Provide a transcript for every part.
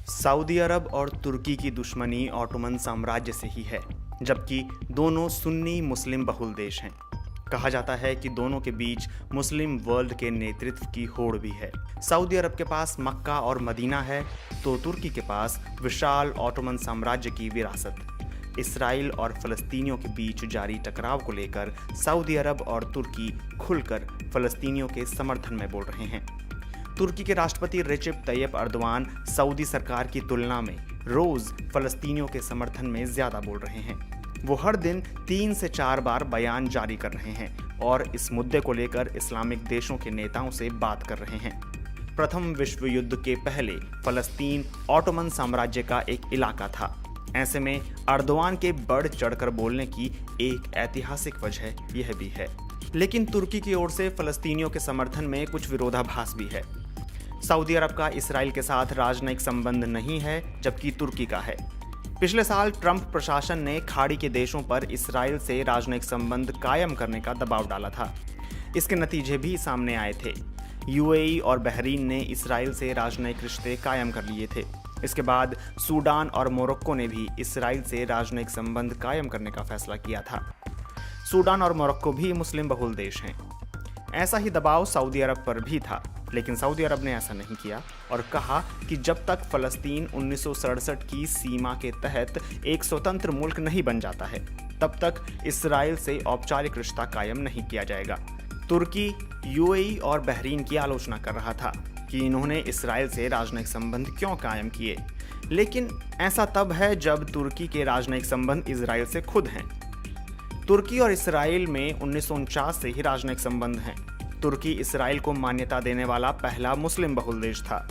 Saudi अरब और तुर्की की दुश्मनी ऑटोमन साम्राज्य से ही है, जबकि दोनों सुन्नी मुस्लिम बहुल देश हैं। कहा जाता है कि दोनों के बीच मुस्लिम वर्ल्ड के नेतृत्व की होड़ भी है। सऊदी अरब के पास मक्का और मदीना है, तो तुर्की के पास विशाल ऑटोमन साम्राज्य की विरासत। इसराइल और फ़लस्तीनियों के बीच जारी टकराव को लेकर सऊदी अरब और तुर्की खुलकर फ़लस्तीनियों के समर्थन में बोल रहे हैं। तुर्की के राष्ट्रपति रेसिप तैयप अर्दवान सऊदी सरकार की तुलना में रोज फ़लस्तीनियों के समर्थन में ज्यादा बोल रहे हैं। वो हर दिन 3 से 4 बार बयान जारी कर रहे हैं और इस मुद्दे को लेकर इस्लामिक देशों के नेताओं से बात कर रहे हैं। प्रथम विश्व युद्ध के पहले फ़लस्तीन ऑटोमन साम्राज्य का एक इलाका था। ऐसे में अर्दवान के बढ़ चढ़कर बोलने की एक ऐतिहासिक वजह यह भी है। लेकिन तुर्की की ओर से फ़लस्तीनियों के समर्थन में कुछ विरोधाभास भी है। सऊदी अरब का इसराइल के साथ राजनयिक संबंध नहीं है, जबकि तुर्की का है। पिछले साल ट्रंप प्रशासन ने खाड़ी के देशों पर इसराइल से राजनयिक संबंध कायम करने का दबाव डाला था। इसके नतीजे भी सामने आए थे। यूएई और बहरीन ने इसराइल से राजनयिक रिश्ते कायम कर लिए थे। इसके बाद सूडान और मोरक्को ने भी इसराइल से राजनयिक संबंध कायम करने का फैसला किया था। सूडान और मोरक्को भी मुस्लिम बहुल देश हैं। ऐसा ही दबाव सऊदी अरब पर भी था, लेकिन सऊदी अरब ने ऐसा नहीं किया और कहा कि जब तक फ़लस्तीन 1967 की सीमा के तहत एक स्वतंत्र मुल्क नहीं बन जाता है, तब तक इसराइल से औपचारिक रिश्ता कायम नहीं किया जाएगा। तुर्की, यूएई और बहरीन की आलोचना कर रहा था कि इन्होंने इसराइल से राजनयिक संबंध क्यों कायम किए, लेकिन ऐसा तब है जब तुर्की के राजनयिक संबंध इसराइल से खुद हैं। तुर्की और इसराइल में 1949 से ही राजनयिक संबंध हैं। तुर्की इसराइल को मान्यता देने वाला पहला मुस्लिम बहुल देश था।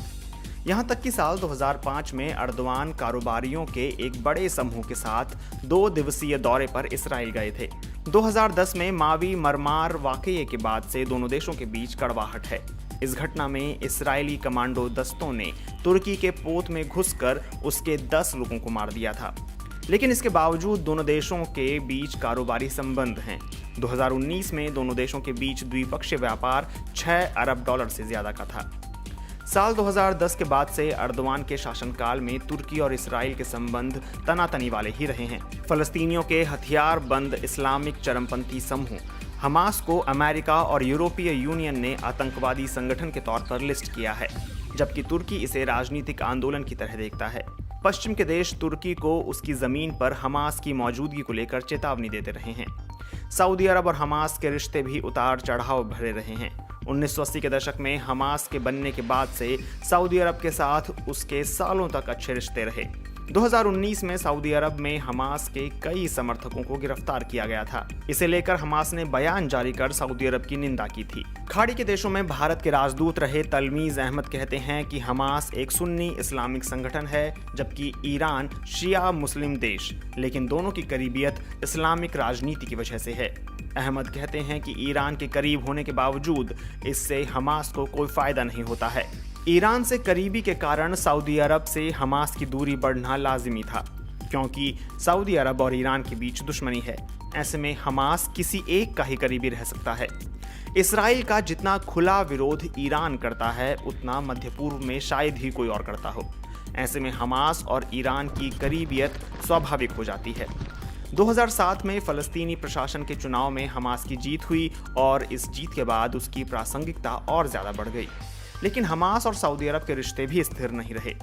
यहाँ तक कि साल 2005 में अर्दवान कारोबारियों के एक बड़े समूह के साथ 2 दिवसीय दौरे पर इसराइल गए थे। 2010 में मावी मरमार वाकये के बाद से दोनों देशों के बीच कड़वाहट है। इस घटना में इसराइली कमांडो दस्तों ने तुर्की के पोत में घुसकर उसके 10 लोगों को मार दिया था। लेकिन इसके बावजूद दोनों देशों के बीच कारोबारी संबंध हैं। 2019 में दोनों देशों के बीच द्विपक्षीय व्यापार 6 अरब डॉलर से ज्यादा का था। साल 2010 के बाद से अर्दवान के शासनकाल में तुर्की और इसराइल के संबंध तनातनी वाले ही रहे हैं। फ़लस्तीनियों के हथियार बंद इस्लामिक चरमपंथी समूह हमास को अमेरिका और यूरोपीय यूनियन ने आतंकवादी संगठन के तौर पर लिस्ट किया है, जबकि तुर्की इसे राजनीतिक आंदोलन की तरह देखता है। पश्चिम के देश तुर्की को उसकी जमीन पर हमास की मौजूदगी को लेकर चेतावनी देते रहे हैं। सऊदी अरब और हमास के रिश्ते भी उतार चढ़ाव भरे रहे हैं। 1980 के दशक में हमास के बनने के बाद से सऊदी अरब के साथ उसके सालों तक अच्छे रिश्ते रहे। 2019 में सऊदी अरब में हमास के कई समर्थकों को गिरफ्तार किया गया था। इसे लेकर हमास ने बयान जारी कर सऊदी अरब की निंदा की थी। खाड़ी के देशों में भारत के राजदूत रहे तलमीज अहमद कहते हैं कि हमास एक सुन्नी इस्लामिक संगठन है, जबकि ईरान शिया मुस्लिम देश, लेकिन दोनों की करीबियत इस्लामिक राजनीति की वजह से है। अहमद कहते हैं कि ईरान के करीब होने के बावजूद इससे हमास को कोई फायदा नहीं होता है। ईरान से करीबी के कारण सऊदी अरब से हमास की दूरी बढ़ना लाजिमी था, क्योंकि सऊदी अरब और ईरान के बीच दुश्मनी है। ऐसे में हमास किसी एक का ही करीबी रह सकता है। इसराइल का जितना खुला विरोध ईरान करता है, उतना मध्य पूर्व में शायद ही कोई और करता हो। ऐसे में हमास और ईरान की करीबियत स्वाभाविक हो जाती है। 2007 में फ़लस्तीनी प्रशासन के चुनाव में हमास की जीत हुई और इस जीत के बाद उसकी प्रासंगिकता और ज़्यादा बढ़ गई। लेकिन हमास और सऊदी अरब के रिश्ते भी स्थिर नहीं रहे।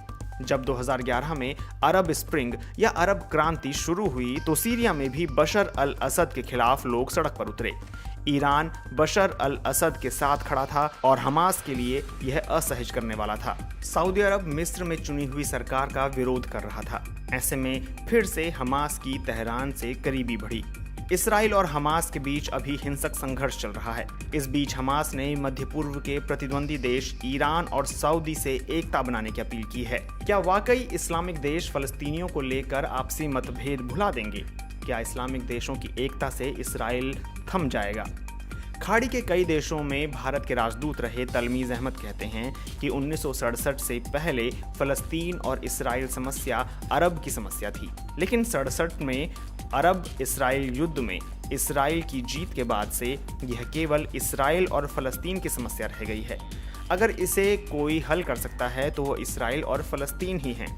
जब 2011 में अरब स्प्रिंग या अरब क्रांति शुरू हुई, तो सीरिया में भी बशर अल असद के खिलाफ लोग सड़क पर उतरे। ईरान बशर अल असद के साथ खड़ा था और हमास के लिए यह असहज करने वाला था। सऊदी अरब मिस्र में चुनी हुई सरकार का विरोध कर रहा था। ऐसे में फिर से हमास की तेहरान से करीबी बढ़ी। इसराइल और हमास के बीच अभी हिंसक संघर्ष चल रहा है। इस बीच हमास ने मध्य पूर्व के प्रतिद्वंदी देश ईरान और सऊदी से एकता बनाने की अपील की है। क्या वाकई इस्लामिक देश फ़लस्तीनियों को लेकर आपसी मतभेद भुला देंगे? क्या इस्लामिक देशों की एकता से इसराइल थम जाएगा? खाड़ी के कई देशों में भारत के राजदूत रहे तलमीज अहमद कहते हैं कि 1967 से पहले फ़लस्तीन और इसराइल समस्या अरब की समस्या थी, लेकिन 67 में अरब इसराइल युद्ध में इसराइल की जीत के बाद से यह केवल इसराइल और फ़लस्तीन की समस्या रह गई है। अगर इसे कोई हल कर सकता है तो वो इसराइल और फ़लस्तीन ही हैं।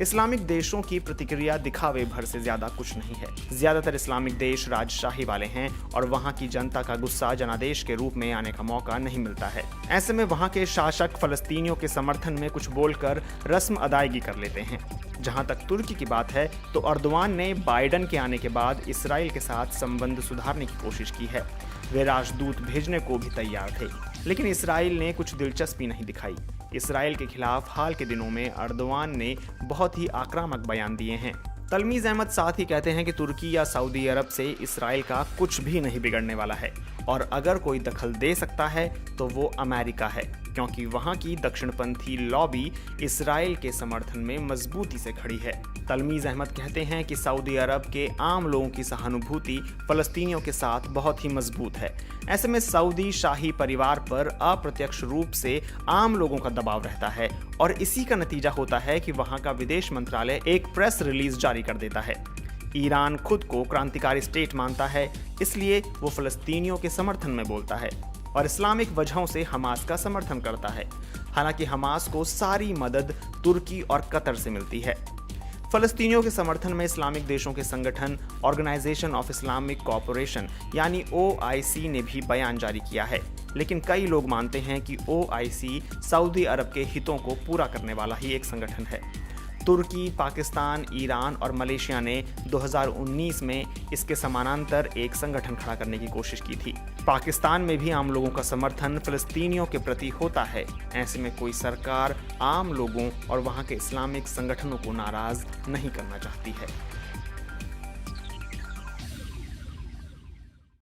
इस्लामिक देशों की प्रतिक्रिया दिखावे भर से ज्यादा कुछ नहीं है। ज्यादातर इस्लामिक देश राजशाही वाले हैं और वहां की जनता का गुस्सा जनादेश के रूप में आने का मौका नहीं मिलता है। ऐसे में वहां के शासक फलस्तीनियों के समर्थन में कुछ बोलकर रस्म अदायगी कर लेते हैं। जहां तक तुर्की की बात है तो अर्दवान ने बाइडन के आने के बाद इसराइल के साथ संबंध सुधारने की कोशिश की है। वे राजदूत भेजने को भी तैयार थे, लेकिन इसराइल ने कुछ दिलचस्पी नहीं दिखाई। इसराइल के खिलाफ हाल के दिनों में अर्दवान ने बहुत ही आक्रामक बयान दिए हैं। तलमीज़ अहमद साथ ही कहते हैं कि तुर्की या सऊदी अरब से इसराइल का कुछ भी नहीं बिगड़ने वाला है और अगर कोई दखल दे सकता है तो वो अमेरिका है, क्योंकि वहाँ की दक्षिणपंथी लॉबी इसराइल के समर्थन में मजबूती से खड़ी है। तलमीज़ अहमद कहते हैं कि सऊदी अरब के आम लोगों की सहानुभूति फ़लस्तीनियों के साथ बहुत ही मजबूत है। ऐसे में सऊदी शाही परिवार पर अप्रत्यक्ष रूप से आम लोगों का दबाव रहता है और इसी का नतीजा होता है कि वहाँ का विदेश मंत्रालय एक प्रेस रिलीज जारी कर देता है। ईरान खुद को क्रांतिकारी स्टेट मानता है, इसलिए वो फ़लस्तीनियों के समर्थन में बोलता है और इस्लामिक वजहों से हमास का समर्थन करता है। हालांकि हमास को सारी मदद तुर्की और कतर से मिलती है। फ़लस्तीनियों के समर्थन में इस्लामिक देशों के संगठन ऑर्गेनाइजेशन ऑफ इस्लामिक कोऑपरेशन यानी OIC ने भी बयान जारी किया है, लेकिन कई लोग मानते हैं कि OIC सऊदी अरब के हितों को पूरा करने वाला ही एक संगठन है। तुर्की, पाकिस्तान, ईरान और मलेशिया ने 2019 में इसके समानांतर एक संगठन खड़ा करने की कोशिश की थी। पाकिस्तान में भी आम लोगों का समर्थन फ़लस्तीनियों के प्रति होता है। ऐसे में कोई सरकार आम लोगों और वहाँ के इस्लामिक संगठनों को नाराज़ नहीं करना चाहती है।